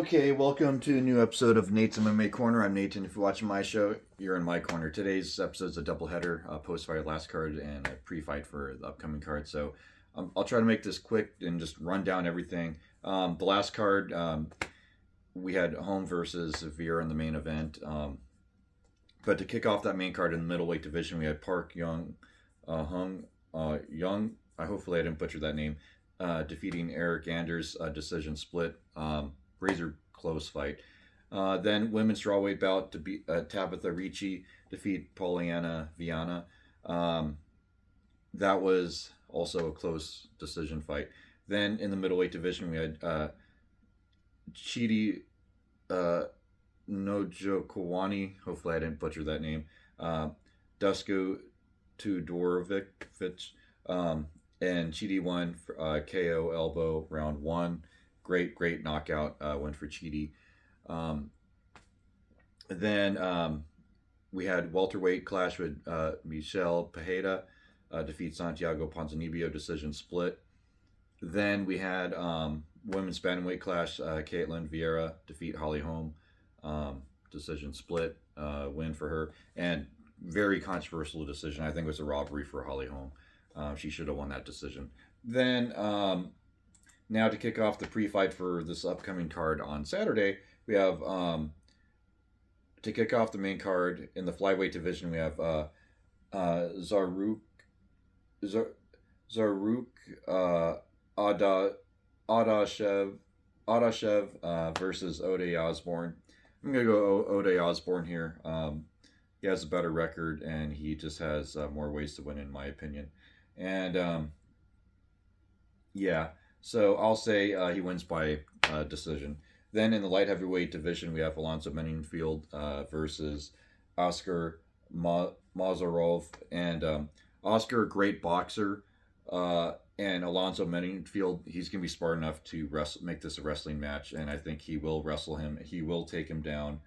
Okay, welcome to a new episode of Nate's MMA Corner. I'm Nathan. If you're watching my show, you're in my corner. Today's episode is a doubleheader, post-fight last card and a pre-fight for the upcoming card. So I'll try to make this quick and just run down everything. The last card, we had Home versus Vieira in the main event. But to kick off that main card in the middleweight division, we had Park Young, Young. Hopefully I didn't butcher that name. Defeating Eric Anders, decision split. Razor close fight. Then women's strawweight bout to beat Tabitha Ricci defeat Polyana Viana. That was also a close decision fight. Then in the middleweight division we had Chidi Nojokowani. Hopefully I didn't butcher that name. Dusko Tudorovic, and Chidi won for, KO elbow round one. Great knockout win for Chidi. Then we had welterweight clash with Michelle Pajeda defeat Santiago Ponzinibbio, decision split. Then we had women's bantamweight clash, Caitlin Vieira defeat Holly Holm, decision split, win for her. And very controversial decision. I think it was a robbery for Holly Holm. She should have won that decision. Then now to kick off the pre-fight for this upcoming card on Saturday, we have to kick off the main card in the flyweight division. We have Zaruk Adashev versus Ode Osborne. I'm gonna go Ode Osborne here. He has a better record and he just has more ways to win, in my opinion. And yeah. So I'll say he wins by decision. Then in the light heavyweight division, we have Alonzo Menningfield versus Oscar Mazarov. And Oscar, a great boxer. And Alonzo Menningfield, he's going to be smart enough to make this a wrestling match. And I think he will wrestle him. He will take him down.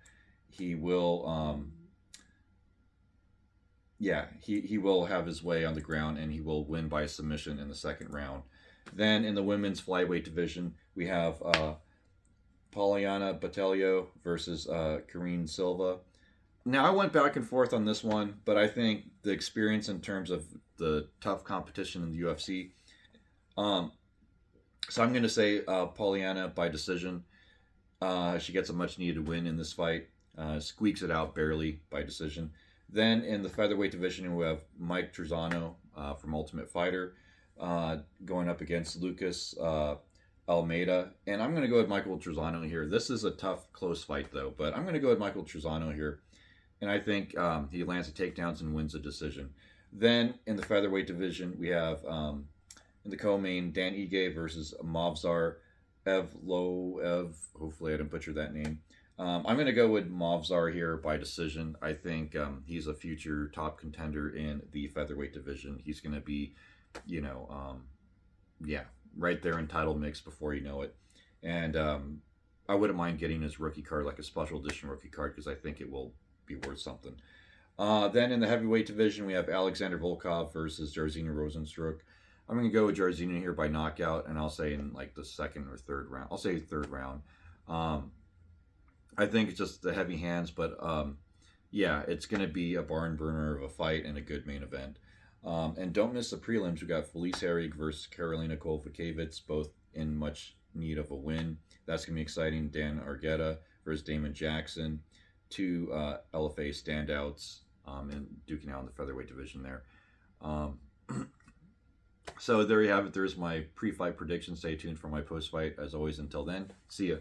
He will, he will have his way on the ground and he will win by submission in the second round. Then in the women's flyweight division, we have Polyana Botelho versus Karine Silva. Now, I went back and forth on this one, but I think the experience in terms of the tough competition in the UFC. So I'm going to say Polyana by decision. She gets a much-needed win in this fight. Squeaks it out barely by decision. Then in the featherweight division, we have Mike Trezano from Ultimate Fighter. Going up against Lucas Almeida. And I'm going to go with Michael Trezano here. This is a tough, close fight, though. But I'm going to go with Michael Trezano here. And I think he lands the takedowns and wins a decision. Then in the featherweight division, we have in the co-main, Dan Ige versus Movsar Evloev. Hopefully I didn't butcher that name. I'm going to go with Movsar here by decision. I think he's a future top contender in the featherweight division. He's going to be right there in title mix before you know it. And I wouldn't mind getting his rookie card, like a special edition rookie card, because I think it will be worth something. Then in the heavyweight division, we have Alexander Volkov versus Jairzinho Rozenstruik. I'm going to go with Jairzinho here by knockout, and I'll say in like the second or third round. I'll say third round. I think it's just the heavy hands, but it's going to be a barn burner of a fight and a good main event. And don't miss the prelims. We got Felice Herrig versus Karolina Kowalkiewicz, both in much need of a win. That's going to be exciting. Dan Argueta versus Damon Jackson. Two LFA standouts and duking out in the featherweight division there. So there you have it. There's my pre-fight prediction. Stay tuned for my post-fight. As always, until then, see ya.